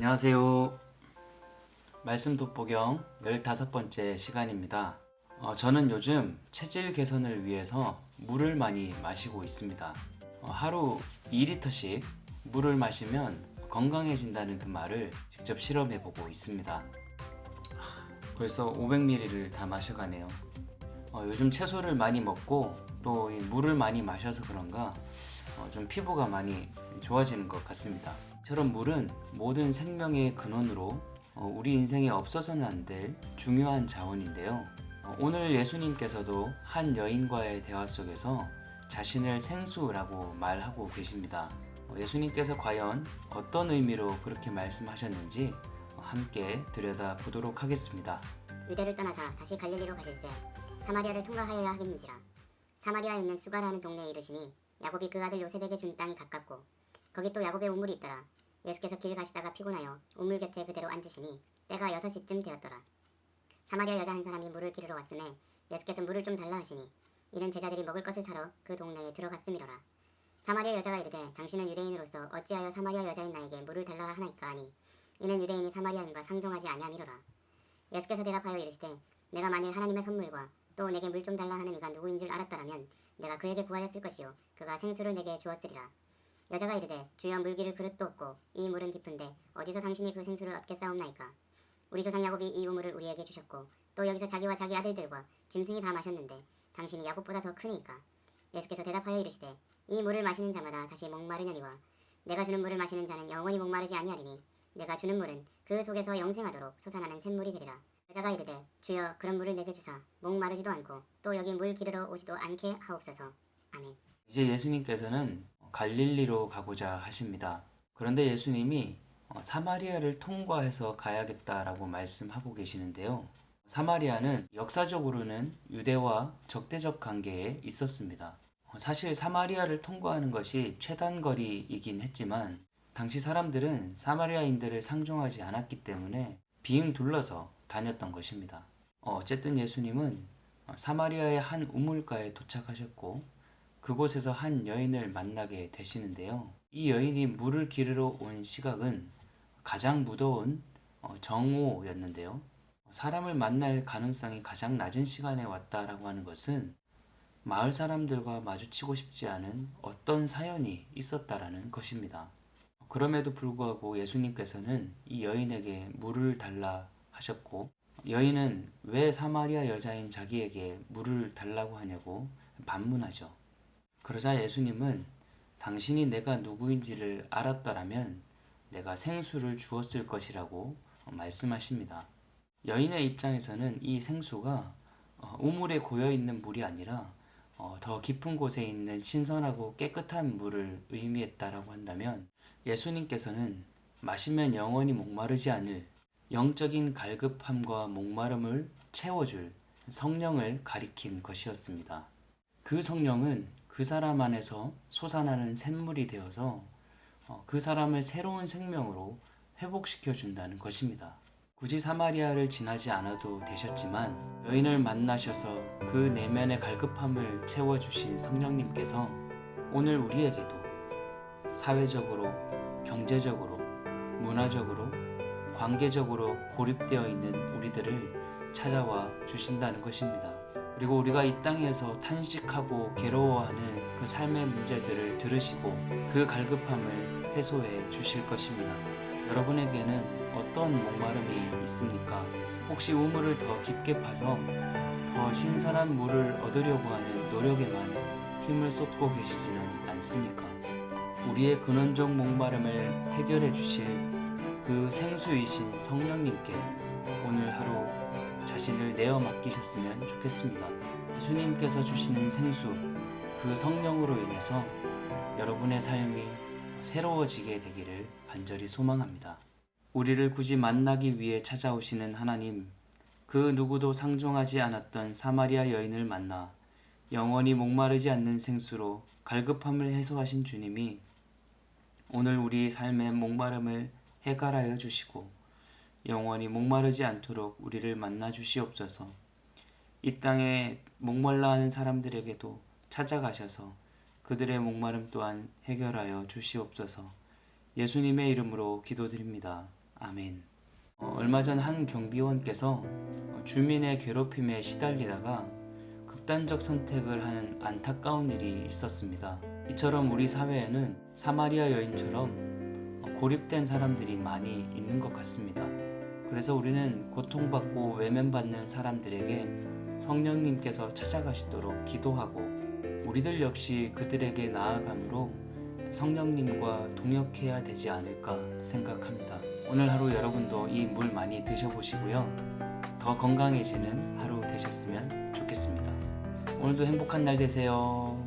안녕하세요. 말씀 돋보경 15번째 시간입니다. 저는 요즘 체질 개선을 위해서 물을 많이 마시고 있습니다. 하루 2리터씩 물을 마시면 건강해진다는 그 말을 직접 실험해보고 있습니다. 벌써 500ml를 다 마셔가네요. 요즘 채소를 많이 먹고 또 이 물을 많이 마셔서 그런가 좀 피부가 많이 좋아지는 것 같습니다. 이처럼 물은 모든 생명의 근원으로 우리 인생에 없어서는 안 될 중요한 자원인데요. 오늘 예수님께서도 한 여인과의 대화 속에서 자신을 생수라고 말하고 계십니다. 예수님께서 과연 어떤 의미로 그렇게 말씀하셨는지 함께 들여다보도록 하겠습니다. 유대를 떠나사 다시 갈릴리로 가실새 사마리아를 통과하여야 하겠는지라. 사마리아에 있는 수가라는 동네에 이르시니 야곱이 그 아들 요셉에게 준 땅이 가깝고 거기 또 야곱의 우물이 있더라. 예수께서 길 가시다가 피곤하여 우물 곁에 그대로 앉으시니 때가 6시쯤 되었더라. 사마리아 여자 한 사람이 물을 기르러 왔음에 예수께서 물을 좀 달라 하시니 이는 제자들이 먹을 것을 사러 그 동네에 들어갔음이로라. 사마리아 여자가 이르되 당신은 유대인으로서 어찌하여 사마리아 여자인 나에게 물을 달라 하나이까 하니 이는 유대인이 사마리아인과 상종하지 아니함이로라. 예수께서 대답하여 이르시되 내가 만일 하나님의 선물과 또 내게 물 좀 달라 하는 이가 누구인 줄 알았더라면 내가 그에게 구하였을 것이요 그가 생수를 내게 주었으리라. 여자가 이르되 주여 물기를 그릇도 없고 이 물은 깊은데 어디서 당신이 그 생수를 얻겠사옵나이까. 우리 조상 야곱이 이 우물을 우리에게 주셨고 또 여기서 자기와 자기 아들들과 짐승이 다 마셨는데 당신이 야곱보다 더 크니까. 예수께서 대답하여 이르시되 이 물을 마시는 자마다 다시 목마르려니와 내가 주는 물을 마시는 자는 영원히 목마르지 아니하리니 내가 주는 물은 그 속에서 영생하도록 솟아나는 샘물이 되리라. 여자가 이르되 주여 그런 물을 내게 주사 목마르지도 않고 또 여기 물 기르러 오지도 않게 하옵소서. 아멘. 이제 예수님께서는 갈릴리로 가고자 하십니다. 그런데 예수님이 사마리아를 통과해서 가야겠다라고 말씀하고 계시는데요. 사마리아는 역사적으로는 유대와 적대적 관계에 있었습니다. 사실 사마리아를 통과하는 것이 최단거리이긴 했지만 당시 사람들은 사마리아인들을 상종하지 않았기 때문에 빙 둘러서 다녔던 것입니다. 어쨌든 예수님은 사마리아의 한 우물가에 도착하셨고 그곳에서 한 여인을 만나게 되시는데요. 이 여인이 물을 기르러 온 시각은 가장 무더운 정오였는데요. 사람을 만날 가능성이 가장 낮은 시간에 왔다라고 하는 것은 마을 사람들과 마주치고 싶지 않은 어떤 사연이 있었다라는 것입니다. 그럼에도 불구하고 예수님께서는 이 여인에게 물을 달라 하셨고 여인은 왜 사마리아 여자인 자기에게 물을 달라고 하냐고 반문하죠. 그러자 예수님은 당신이 내가 누구인지를 알았더라면 내가 생수를 주었을 것이라고 말씀하십니다. 여인의 입장에서는 이 생수가 우물에 고여있는 물이 아니라 더 깊은 곳에 있는 신선하고 깨끗한 물을 의미했다라고 한다면 예수님께서는 마시면 영원히 목마르지 않을 영적인 갈급함과 목마름을 채워줄 성령을 가리킨 것이었습니다. 그 성령은 그 사람 안에서 솟아나는 샘물이 되어서 그 사람을 새로운 생명으로 회복시켜 준다는 것입니다. 굳이 사마리아를 지나지 않아도 되셨지만 여인을 만나셔서 그 내면의 갈급함을 채워주신 성령님께서 오늘 우리에게도 사회적으로, 경제적으로, 문화적으로, 관계적으로 고립되어 있는 우리들을 찾아와 주신다는 것입니다. 그리고 우리가 이 땅에서 탄식하고 괴로워하는 그 삶의 문제들을 들으시고 그 갈급함을 해소해 주실 것입니다. 여러분에게는 어떤 목마름이 있습니까? 혹시 우물을 더 깊게 파서 더 신선한 물을 얻으려고 하는 노력에만 힘을 쏟고 계시지는 않습니까? 우리의 근원적 목마름을 해결해 주실 그 생수이신 성령님께 오늘 하루 자신을 내어 맡기셨으면 좋겠습니다. 예수님께서 주시는 생수, 그 성령으로 인해서 여러분의 삶이 새로워지게 되기를 간절히 소망합니다. 우리를 굳이 만나기 위해 찾아오시는 하나님, 그 누구도 상종하지 않았던 사마리아 여인을 만나 영원히 목마르지 않는 생수로 갈급함을 해소하신 주님이 오늘 우리 삶의 목마름을 해결하여 주시고 영원히 목마르지 않도록 우리를 만나 주시옵소서. 이 땅에 목말라 하는 사람들에게도 찾아가셔서 그들의 목마름 또한 해결하여 주시옵소서. 예수님의 이름으로 기도드립니다. 아멘. 얼마 전 한 경비원께서 주민의 괴롭힘에 시달리다가 극단적 선택을 하는 안타까운 일이 있었습니다. 이처럼 우리 사회에는 사마리아 여인처럼 고립된 사람들이 많이 있는 것 같습니다. 그래서 우리는 고통받고 외면받는 사람들에게 성령님께서 찾아가시도록 기도하고 우리들 역시 그들에게 나아감으로 성령님과 동역해야 되지 않을까 생각합니다. 오늘 하루 여러분도 이 물 많이 드셔보시고요. 더 건강해지는 하루 되셨으면 좋겠습니다. 오늘도 행복한 날 되세요.